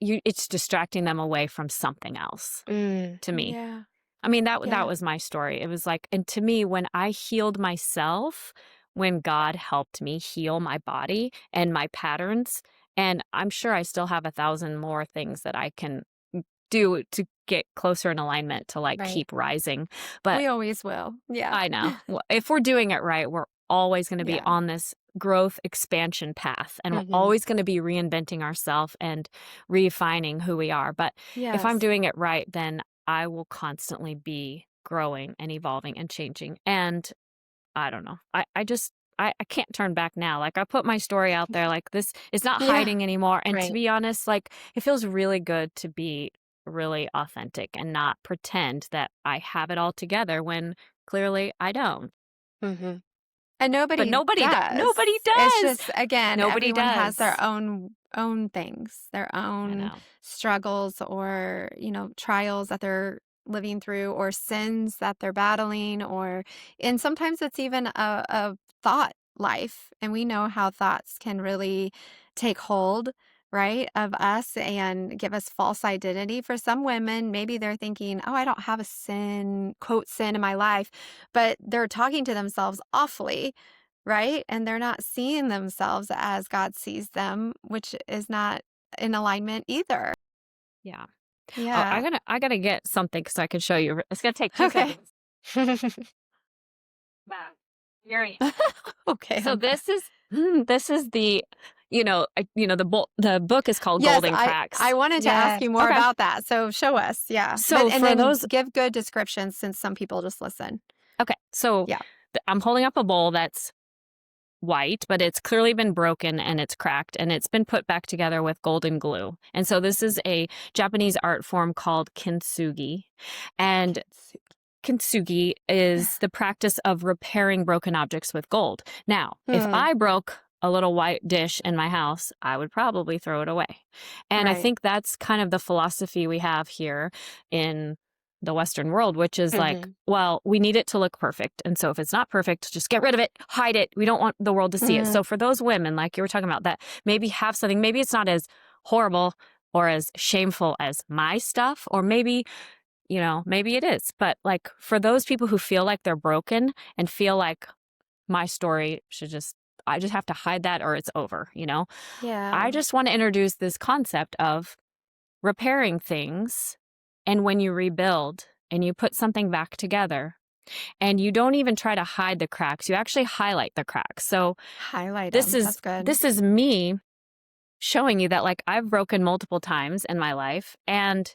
it's distracting them away from something else, to me. Yeah. I mean, that Yeah. was my story. It was like, and to me, when I healed myself, when God helped me heal my body and my patterns, and I'm sure I still have 1,000 more things that I can do to get closer in alignment to like Right. keep rising. But We always will. Yeah. I know, well, if we're doing it right, we're always going to be Yeah. on this growth expansion path, and we're Mhm. always going to be reinventing ourselves and refining who we are. But if I'm Yes. doing it right, then I will constantly be growing and evolving and changing. And I don't know. I can't turn back now. Like, I put my story out there, like, this is not Yeah. hiding anymore. And to Right. be honest, like, it feels really good to be really authentic and not pretend that I have it all together when clearly I don't. Mhm. And But nobody does. nobody It's does. just, again, Nobody everyone has their does. own things, their I own know. struggles or, trials that they're living through or sins that they're battling and sometimes it's even a thought life. And we know how thoughts can really take hold, right, of us and give us false identity. For some women, maybe they're thinking, oh, I don't have a sin, quote, sin in my life, but they're talking to themselves awfully, right? And they're not seeing themselves as God sees them, which is not in alignment either. Yeah. Oh, Yeah. I gotta get something so I can show you. It's gonna take 2 Okay. seconds. Back. Here I am. Okay. So this is this is the the book is called Yes, Golden I Cracks. wanted to ask Yes. you more Okay. about that. So show us. Yeah. So And for then those give good descriptions since some people just listen. okay. So Yeah. I'm holding up a bowl that's white, but it's clearly been broken and it's cracked and it's been put back together with golden glue. And so this is a Japanese art form called kintsugi. And kintsugi is the practice of repairing broken objects with gold. Now, if Hmm. I broke a little white dish in my house, I would probably throw it away. And I Right. think that's kind of the philosophy we have here in the Western world, which is like, Mhm. well, we need it to look perfect. And so if it's not perfect, just get rid of it, hide it. We don't want the world to see it. Mhm. So for those women, like you were talking about, that maybe have something, maybe it's not as horrible or as shameful as my stuff, or maybe maybe it is. But like for those people who feel like they're broken and feel like my story I just have to hide that or it's over, Yeah. I just want to introduce this concept of repairing things. And when you rebuild and you put something back together and you don't even try to hide the cracks, you actually highlight the cracks. So Highlight this them. is That's good. this is me showing you that like I've broken multiple times in my life and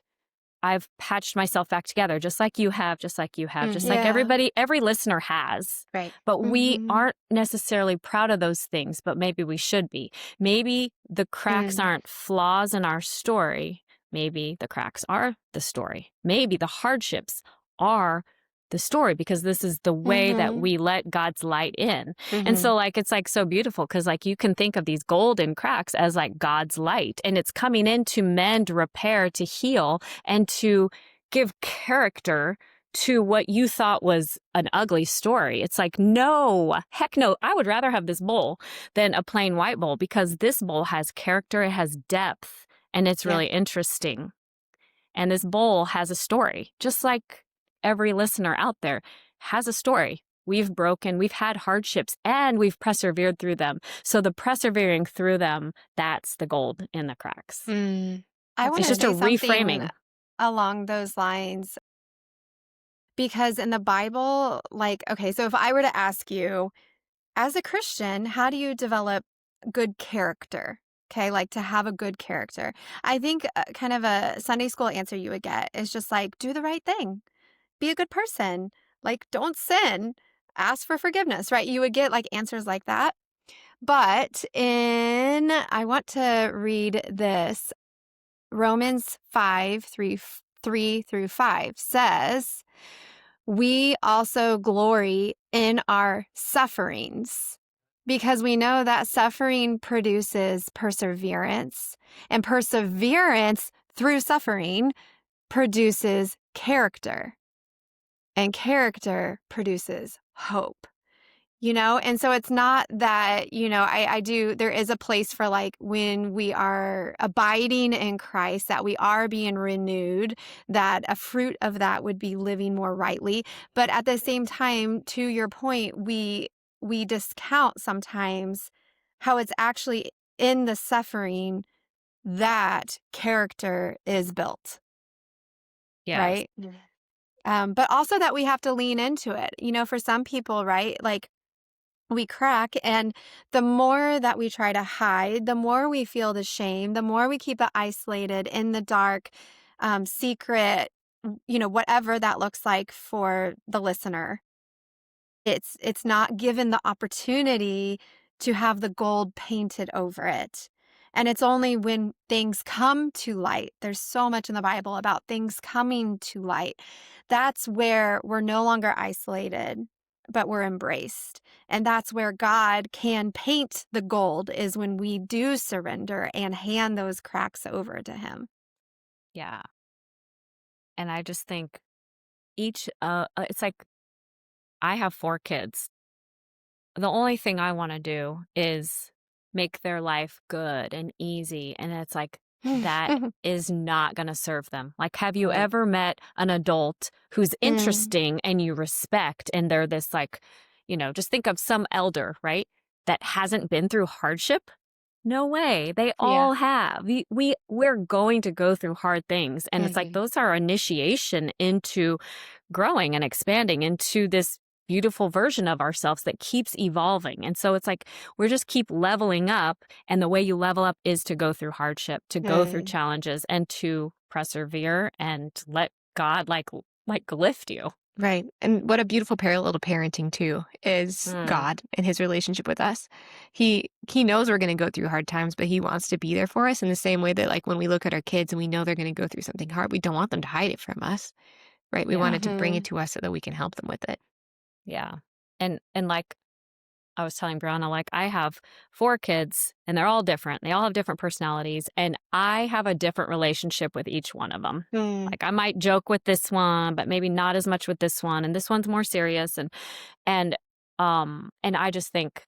I've patched myself back together just like you have, just like you have, just like Yeah. every listener has. Right. But we Mhm. aren't necessarily proud of those things, but maybe we should be. Maybe the cracks Mm. aren't flaws in our story. Maybe the cracks are the story. Maybe the hardships are the story because this is the way that Mhm. we let God's light in. And Mhm. so like it's like so beautiful because like you can think of these golden cracks as like God's light and it's coming in to mend, repair, to heal and to give character to what you thought was an ugly story. It's like, no, heck no. I would rather have this bowl than a plain white bowl because this bowl has character, it has depth, and it's Yeah. really interesting. And this bowl has a story, just like every listener out there has a story. We've had hardships, and we've persevered through them. So the persevering through them, that's the gold in the cracks. Mm. I That's want It's to just a good. say something reframing. along those lines because in the Bible, like, okay, so if I were to ask you, as a Christian, how do you develop good character? Okay, like to have a good character. I think kind of a Sunday school answer you would get is just like, do the right thing, be a good person, like, don't sin, ask for forgiveness, right? You would get like answers like that. But I want to read this. Romans 5:3 through 5 says, we also glory in our sufferings because we know that suffering produces perseverance, and perseverance through suffering produces character, and character produces hope. And so it's not that, there is a place for like when we are abiding in Christ, that we are being renewed, that a fruit of that would be living more rightly. But at the same time, to your point, we discount sometimes how it's actually in the suffering that character is built, Yes. right? But also that we have to lean into it. For some people, right? Like, we crack, and the more that we try to hide, the more we feel the shame, the more we keep it isolated in the dark, secret, whatever that looks like for the listener. It's not given the opportunity to have the gold painted over it. And it's only when things come to light, there's so much in the Bible about things coming to light. That's where we're no longer isolated, but we're embraced. And that's where God can paint the gold, is when we do surrender and hand those cracks over to Him. Yeah. And I just think it's like I have 4 kids. The only thing I want to do is make their life good and easy. And it's like, that is not going to serve them. Like, have you Right. ever met an adult who's interesting and you respect, and they're this, like, just think of some elder, right? That hasn't been through hardship. No way. They Yeah. all have. We're going to go through hard things. And it's like, those are initiation into growing and expanding into this beautiful version of ourselves that keeps evolving. And so it's like, we're just keep leveling up. And the way you level up is to go through hardship, to go through challenges, and to persevere and let God like lift you. Right. And what a beautiful parallel to parenting too is Mm. God and his relationship with us. He knows we're going to go through hard times, but he wants to be there for us in the same way that, like, when we look at our kids and we know they're going to go through something hard, we don't want them to hide it from us. Right? We Yeah. wanted to bring it to us so that we can help them with it. Yeah. And like I was telling Briana, like, I have 4 kids and they're all different. They all have different personalities, and I have a different relationship with each one of them. Like, I might joke with this one, but maybe not as much with this one, and this one's more serious, and I just think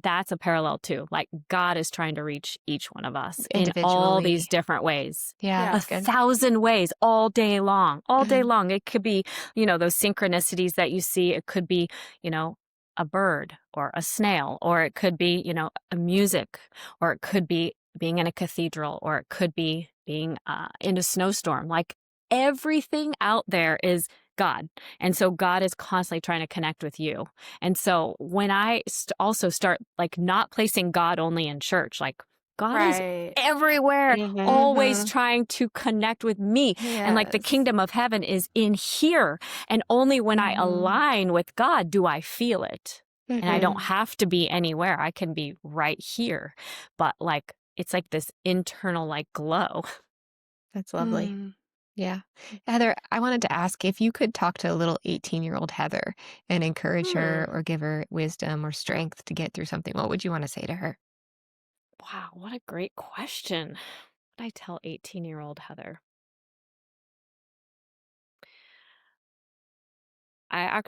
that's a parallel too. Like, God is trying to reach each one of us in all these Individually. different ways. Yeah, A that's good. 1,000 ways all day long. All day long. It could be, those synchronicities that you see. It could be, a bird or a snail, or it could be, a music, or it could be being in a cathedral, or it could be being in a snowstorm. Like, everything out there is God. And so God is constantly trying to connect with you. And so when I also start, like, not placing God only in church, like, God is everywhere, always trying to connect with me. And like, the kingdom of heaven is in here. And only when I align with God do I feel it. And I don't have to be anywhere. I can be right here. But like, it's like this internal, like, glow. That's lovely. Yeah. Heather, I wanted to ask if you could talk to a little 18-year-old Heather and encourage her or give her wisdom or strength to get through something. What would you want to say to her? Wow, what a great question. What would I tell 18-year-old Heather? I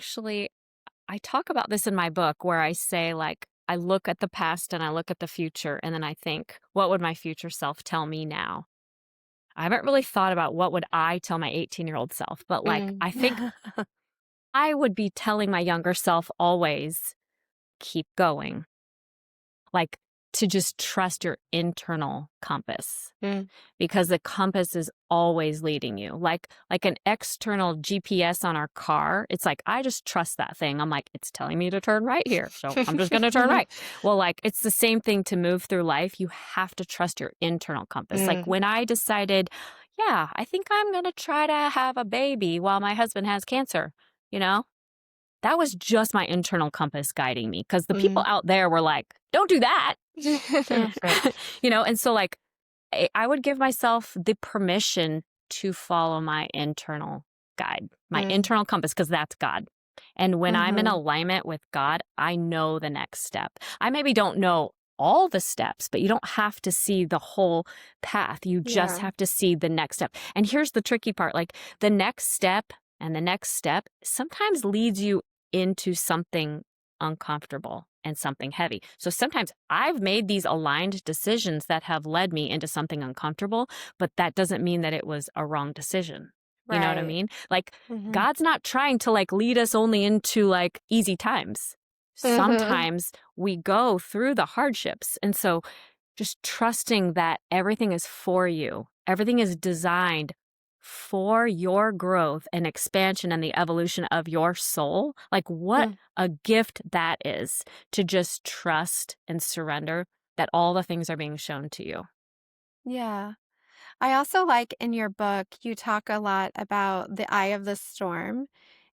talk about this in my book, where I say, like, I look at the past and I look at the future, and then I think, what would my future self tell me now? I haven't really thought about what would I tell my 18-year-old self, but like, I think I would be telling my younger self always, keep going. Like, to just trust your internal compass, because the compass is always leading you. Like an external GPS on our car, it's like, I just trust that thing. I'm like, it's telling me to turn right here, so I'm just going to turn right. Well, like, it's the same thing to move through life. You have to trust your internal compass. Like, when I decided, yeah, I think I'm going to try to have a baby while my husband has cancer, that was just my internal compass guiding me, because the people out there were like, don't do that. Right. And so, like, I would give myself the permission to follow my internal guide, my internal compass, because that's God. And when I'm in alignment with God, I know the next step. I maybe don't know all the steps, but you don't have to see the whole path. You just have to see the next step. And here's the tricky part. Like, the next step and the next step sometimes leads you into something uncomfortable and something heavy. So sometimes I've made these aligned decisions that have led me into something uncomfortable, but that doesn't mean that it was a wrong decision. You know what I mean? Like, God's not trying to, like, lead us only into, like, easy times. Sometimes we go through the hardships. And so just trusting that everything is for you. Everything is designed for your growth and expansion and the evolution of your soul. Like, what a gift that is, to just trust and surrender that all the things are being shown to you. Yeah. I also like, in your book, you talk a lot about the eye of the storm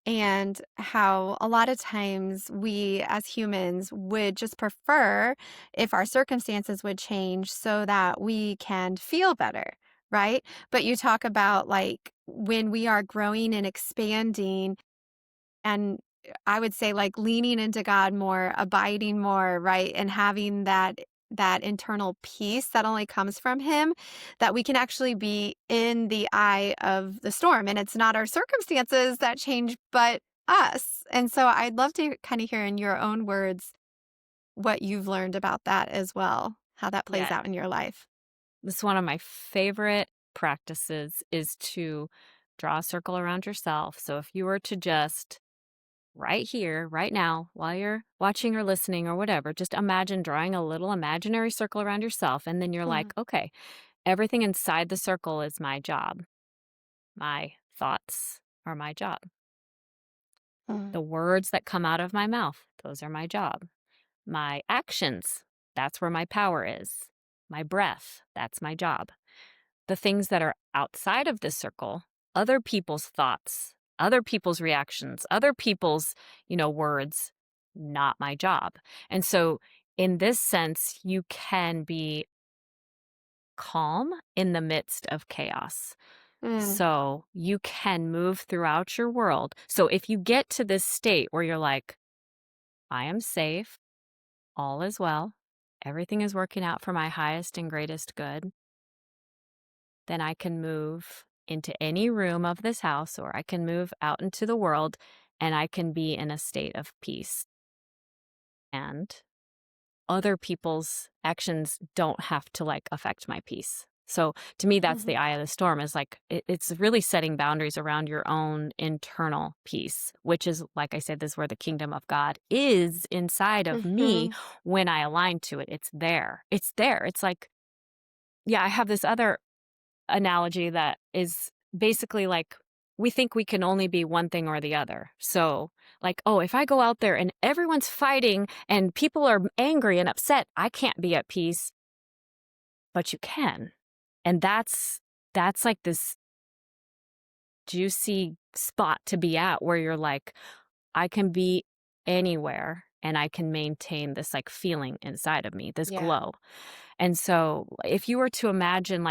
and how a lot of times we as humans would just prefer if our circumstances would change so that we can feel better, right? But you talk about like when we are growing and expanding and I would say like leaning into God more, abiding more, right? And having that internal peace that only comes from him, that we can actually be in the eye of the storm. And it's not our circumstances that change, but us. And so I'd love to kind of hear in your own words what you've learned about that as well, how that plays Yeah. out in your life. This is one of my favorite practices is to draw a circle around yourself. So if you were to just right here, right now, while you're watching or listening or whatever, just imagine drawing a little imaginary circle around yourself. And then you're Mm, like, okay, everything inside the circle is my job. My thoughts are my job. mm, The words that come out of my mouth, those are my job. My actions, that's where my power is. My breath, that's my job. The things that are outside of this circle, other people's thoughts, other people's reactions, other people's, words, not my job. And so in this sense, you can be calm in the midst of chaos. mm, So you can move throughout your world. So if you get to this state where you're like, I am safe, all is well, everything is working out for my highest and greatest good, then I can move into any room of this house or I can move out into the world and I can be in a state of peace. And other people's actions don't have to affect my peace. So to me, that's the mhm, eye of the storm is it's really setting boundaries around your own internal peace, which is, like I said, this is where the kingdom of God is inside of me mhm, when I align to it. It's there. It's there. It's like, yeah, I have this other analogy that is basically like we think we can only be one thing or the other. So, oh, if I go out there and everyone's fighting and people are angry and upset, I can't be at peace, but you can. And that's like this juicy spot to be at where you're like, I can be anywhere and I can maintain this feeling inside of me, this yeah. glow. And so if you were to imagine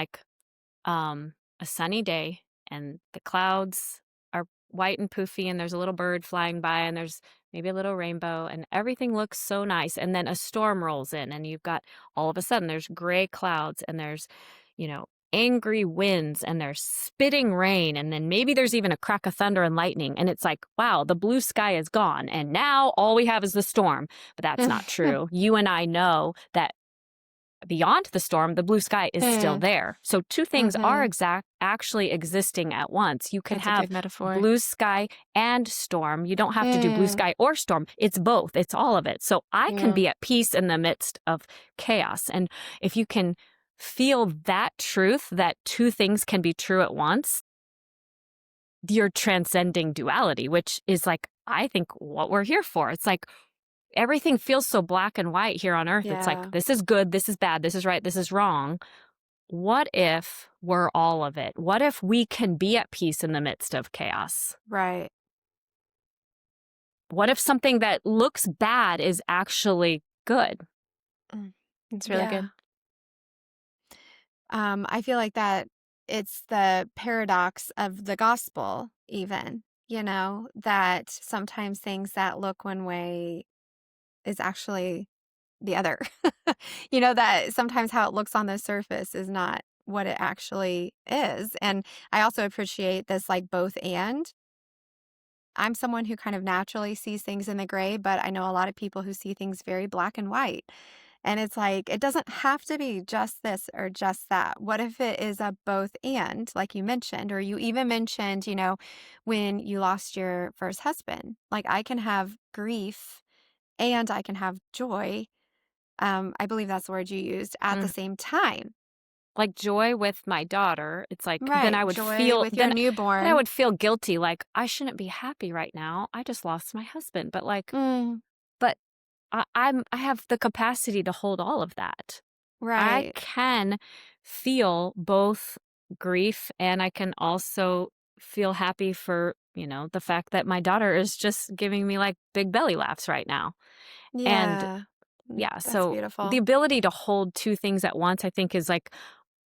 um, a sunny day and the clouds are white and poofy and there's a little bird flying by and there's maybe a little rainbow and everything looks so nice. And then a storm rolls in and you've got all of a sudden there's gray clouds and there's, angry winds and there's spitting rain. And then maybe there's even a crack of thunder and lightning. And it's like, wow, the blue sky is gone. And now all we have is the storm. But that's not true. You and I know that beyond the storm, the blue sky is still Mm, there. So two things are mhm. actually existing at once. You can That's a have good metaphor. blue sky and storm. You don't have to do blue Mm, sky or storm. It's both. It's all of it. So I can yeah, be at peace in the midst of chaos. And if you can feel that truth, that two things can be true at once, you're transcending duality, which is I think what we're here for. It's like everything feels so black and white here on earth. It's like, yeah, this is good, this is bad, this is right, this is wrong. What if we're all of it? What if we can be at peace in the midst of chaos? right. What if something that looks bad is actually good? Mm, it's really Yeah. good. I feel like that it's the paradox of the gospel, even, that sometimes things that look one way is actually the other. That sometimes how it looks on the surface is not what it actually is. And I also appreciate this both and. I'm someone who kind of naturally sees things in the gray, but I know a lot of people who see things very black and white. And it's like, it doesn't have to be just this or just that. What if it is a both and, like you mentioned, or you even mentioned, when you lost your first husband? Like, I can have grief and I can have joy. I believe that's the word you used at the Mm. same time. Like joy with my daughter, it's like then Right. I would Joy feel with your then I newborn. would feel guilty like I shouldn't be happy right now. I just lost my husband. But Mm, but I have the capacity to hold all of that. I right. can feel both grief and I can also feel happy for the fact that my daughter is just giving me like big belly laughs right now. And Yeah. yeah, That's so the beautiful. ability to hold two things at once, I think, is like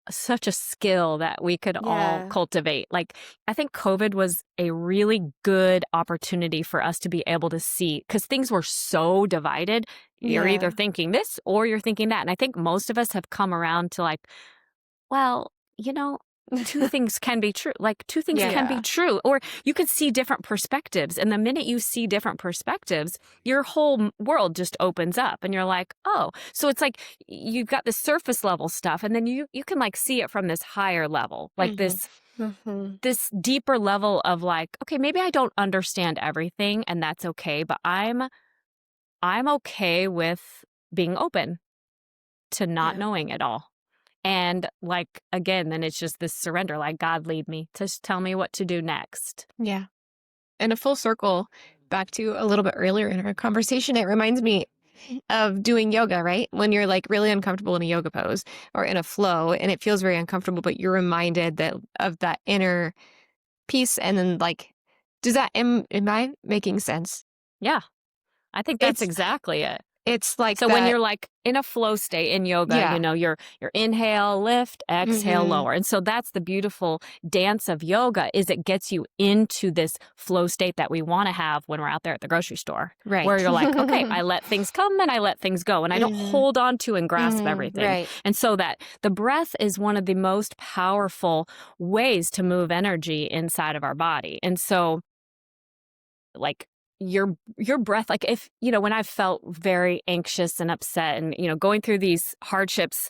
such a skill that we could all Yeah. cultivate. Like, I think COVID was a really good opportunity for us to be able to see, because things were so divided. You're either Yeah. thinking this or you're thinking that. And I think most of us have come around to like, well, two things can be true. Like, two things Yeah. can be Yeah. true, or you could see different perspectives. And the minute you see different perspectives, your whole world just opens up and you're like, oh, so it's like you've got the surface level stuff, and then you can like see it from this higher level, like Mhm. this deeper level of like, okay, maybe I don't understand everything, and that's okay, but I'm okay with being open to not Yeah. knowing it all. And like, again, then it's just this surrender, like, God, lead me, just tell me what to do next. Yeah. And a full circle back to a little bit earlier in our conversation, it reminds me of doing yoga, right? When you're like really uncomfortable in a yoga pose or in a flow and it feels very uncomfortable, but you're reminded that of that inner peace. And then like, am I making sense? Yeah, I think that's It's, exactly it. it's like So when that. you're like in a flow state in yoga, Yeah. your inhale, lift, exhale, Hmm. lower. And so that's the beautiful dance of yoga, is it gets you into this flow state that we want to have when we're out there at the grocery store, where Right. you're like, okay, I let things come and I let things go, and I don't Hmm. hold on to and grasp everything. Right. And so that the breath is one of the most powerful ways to move energy inside of our body. And so like your breath, like, if when I've felt very anxious and upset and going through these hardships,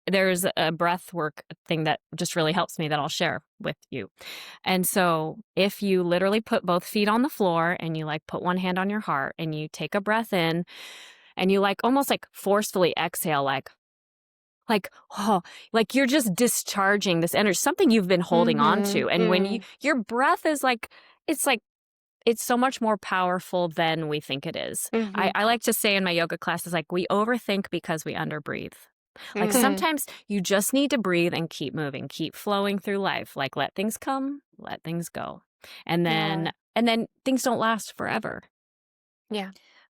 there's a breath work thing that just really helps me that I'll share with you. And so if you literally put both feet on the floor and you like put one hand on your heart and you take a breath in and you like almost like forcefully exhale, like, oh, like you're just discharging this energy, something you've been holding on to. And when your breath is like, it's like, it's so much more powerful than we think it is. Hmm. I like to say in my yoga classes, like, we overthink because we underbreathe. Like, Hmm. sometimes you just need to breathe and keep moving, keep flowing through life. Like, let things come, let things go. And Yeah. then things don't last forever. Yeah.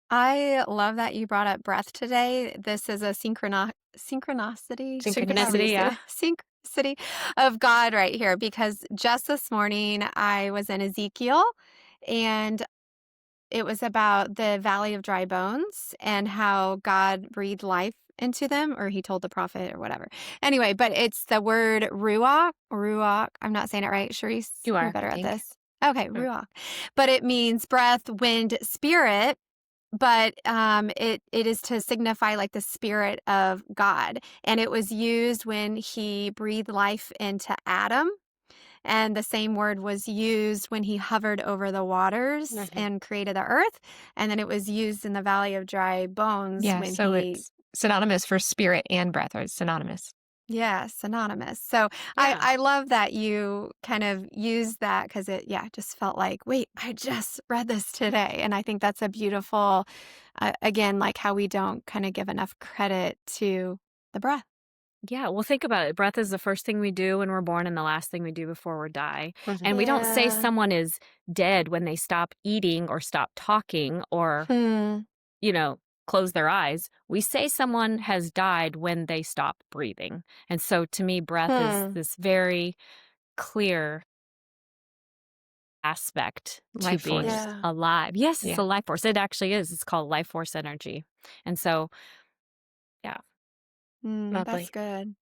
I love that you brought up breath today. This is a synchronicity. However you Synchronicity, say yeah. that. Synchronicity of God right here, because just this morning I was in Ezekiel and it was about the valley of dry bones and how God breathed life into them, or he told the prophet or whatever. Anyway, but it's the word ruach. I'm not saying it right. Cherise, You you're are, I better at think. this. Okay, Mm. ruach. But it means breath, wind, spirit. But it is to signify like the spirit of God. And it was used when he breathed life into Adam. And the same word was used when he hovered over the waters Mhm. and created the earth. And then it was used in the valley of dry bones Yeah. when So he, it's synonymous for spirit and breath, or it's synonymous. yeah, synonymous. So Yeah. I love that you kind of used that, because it, yeah, just felt like, wait, I just read this today. And I think that's a beautiful, again, like how we don't kind of give enough credit to the breath. Yeah, well, think about it. Breath is the first thing we do when we're born and the last thing we do before we die. Mhm. And we don't say Yeah. someone is dead when they stop eating or stop talking or, Hmm. you know, close their eyes. We say someone has died when they stop breathing. And so to me, breath is Hmm. this very clear aspect to Life being force. Yeah. alive. Yes, it's Yeah. a life force. It actually is. It's called life force energy. And so, yeah. That's Lovely. good.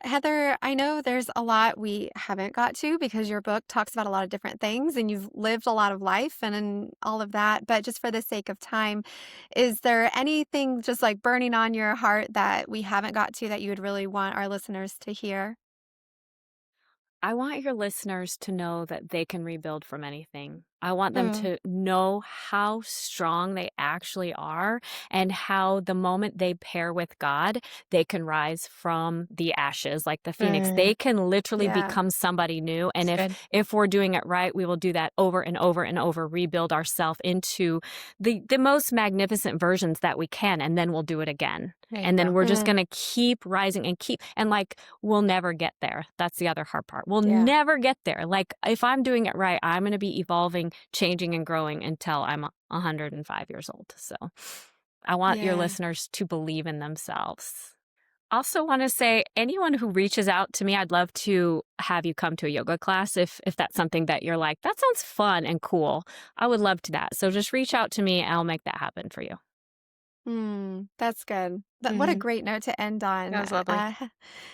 Heather, I know there's a lot we haven't got to because your book talks about a lot of different things and you've lived a lot of life and all of that. But just for the sake of time, is there anything just like burning on your heart that we haven't got to that you would really want our listeners to hear? I want your listeners to know that they can rebuild from anything. I want them to know how strong they actually are and how the moment they pair with God, they can rise from the ashes like the phoenix. They can literally become somebody new. And if we're doing it right, we will do that over and over and over, rebuild ourselves into the most magnificent versions that we can, and then we'll do it again. And then we're just going to keep rising and like, we'll never get there. That's the other hard part. We'll never get there. Like, if I'm doing it right, I'm going to be evolving, changing, and growing until I'm 105 years old. So I want your listeners to believe in themselves. Also want to say, anyone who reaches out to me, I'd love to have you come to a yoga class if that's something that you're like, that sounds fun and cool. I would love to that. So just reach out to me and I'll make that happen for you. That's good. What a great note to end on. That was lovely.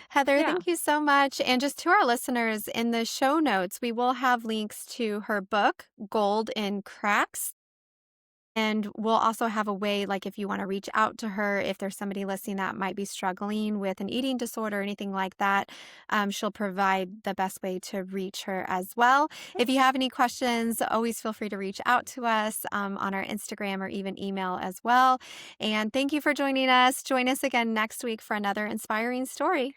Heather, thank you so much. And just to our listeners, in the show notes, we will have links to her book, Gold in Cracks. And we'll also have a way, like if you want to reach out to her, if there's somebody listening that might be struggling with an eating disorder or anything like that, she'll provide the best way to reach her as well. If you have any questions, always feel free to reach out to us on our Instagram or even email as well. And thank you for joining us. Join us again next week for another inspiring story.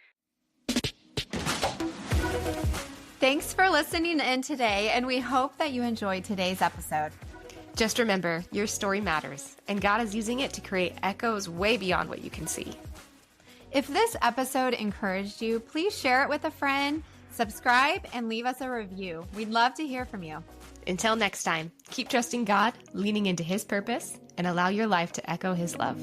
Thanks for listening in today, and we hope that you enjoyed today's episode. Just remember, your story matters, and God is using it to create echoes way beyond what you can see. If this episode encouraged you, please share it with a friend, subscribe, and leave us a review. We'd love to hear from you. Until next time, keep trusting God, leaning into His purpose, and allow your life to echo His love.